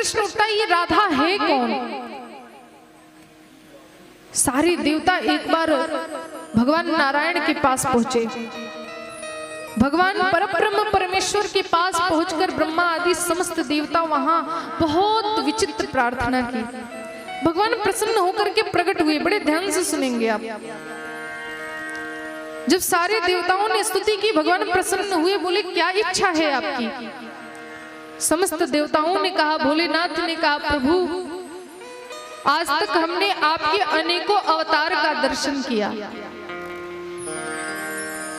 प्रश्न उठता है, ये राधा है कौन? सारे देवता एक बार भगवान नारायण के पास पहुंचे। भगवान परब्रह्म परमेश्वर के पास पहुंचकर ब्रह्मा आदि समस्त देवता वहां बहुत विचित्र प्रार्थना की। भगवान प्रसन्न होकर के प्रकट हुए। बड़े ध्यान से सुनेंगे आप। जब सारे देवताओं ने स्तुति की, भगवान प्रसन्न हुए, बोले क्या इच्छा है आपकी? समस्त देवताओं ने कहा, भोलेनाथ ने कहा, प्रभु आज तक हमने आपके अनेकों अवतार का दर्शन किया,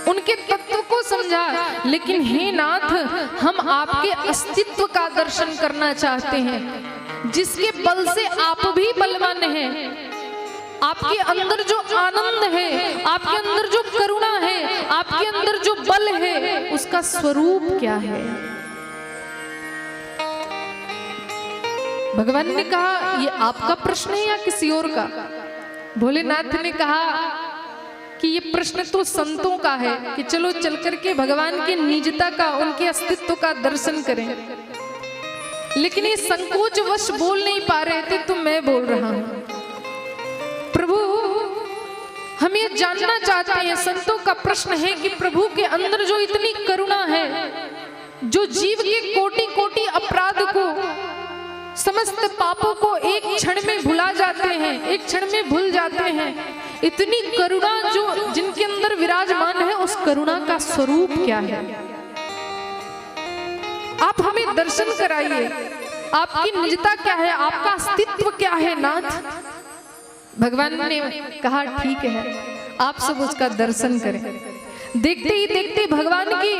उनके तत्व को समझा, लेकिन हे नाथ हम आपके अस्तित्व का दर्शन करना चाहते हैं, जिसके बल से आप भी बलवान हैं। आपके अंदर जो आनंद है, आपके अंदर जो करुणा है, आपके अंदर जो बल है, उसका स्वरूप क्या है? भगवान ने कहा, ये आपका प्रश्न है या किसी और का? भोलेनाथ ने कहा कि ये प्रश्न तो संतों का है कि चलो चल करके भगवान की निजता का, उनके अस्तित्व का दर्शन करें। लेकिन ये संकोचवश बोल नहीं पा रहे थे, तो मैं बोल रहा हूं। प्रभु हम ये जानना चाहते हैं, संतों का प्रश्न है कि प्रभु के अंदर जो इतनी करुणा है, जो जीव के कोटि कोटि अपराध को, समस्त पापों को एक क्षण में भुला जाते हैं, एक क्षण में भूल जाते हैं, इतनी करुणा जो जिनके अंदर विराजमान है, उस करुणा का स्वरूप क्या है? आप हमें दर्शन कराइए। आपकी निजता क्या है? आपका अस्तित्व क्या है नाथ? भगवान ने कहा, ठीक है, आप सब उसका दर्शन करें। देखते ही देखते भगवान के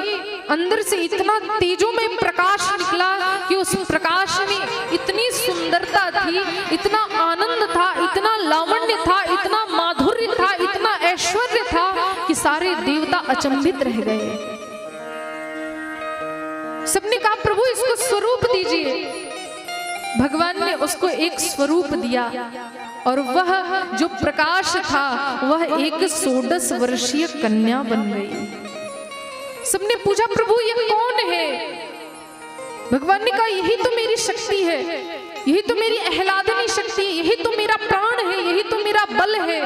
अंदर से इतना तेजों में प्रकाश निकला कि उस प्रकाश में इतनी सुंदरता थी, इतना आनंद था, इतना लावण्य था, इतना माधुर्य था, इतना ऐश्वर्य था कि सारे देवता अचंभित रह गए। सबने कहा, प्रभु इसको स्वरूप दीजिए। भगवान ने उसको एक स्वरूप दिया, और वह जो प्रकाश था वह एक 16 वर्षीय कन्या बन गई। सबने पूछा, प्रभु ये कौन है? भगवान ने कहा, यही तो मेरी शक्ति है, यही तो मेरी आह्लादनी शक्ति, यही तो मेरा प्राण है, यही तो मेरा बल है,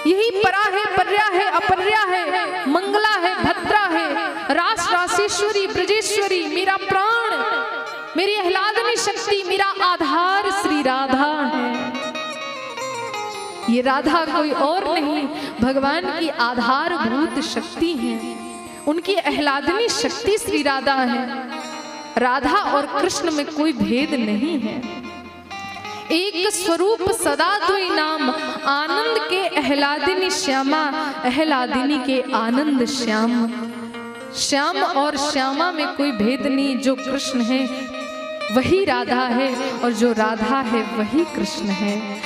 यही परा है, पर्या है, अपर्या है, मंगला है, भद्रा है, रास रासेश्वरी, ब्रजेश्वरी, मेरा प्राण, मेरी आह्लादनी शक्ति, मेरा आधार श्री राधा है। ये राधा कोई और नहीं, भगवान की आधारभूत शक्ति है, उनकी आह्लादनी शक्ति श्री राधा है। राधा और कृष्ण में कोई भेद नहीं है, एक स्वरूप सदा द्वै नाम, आनंद के आह्लादिनी श्यामा, आह्लादिनी के आनंद श्याम। श्याम और श्यामा में कोई भेद नहीं, जो कृष्ण है वही राधा है, और जो राधा है वही कृष्ण है।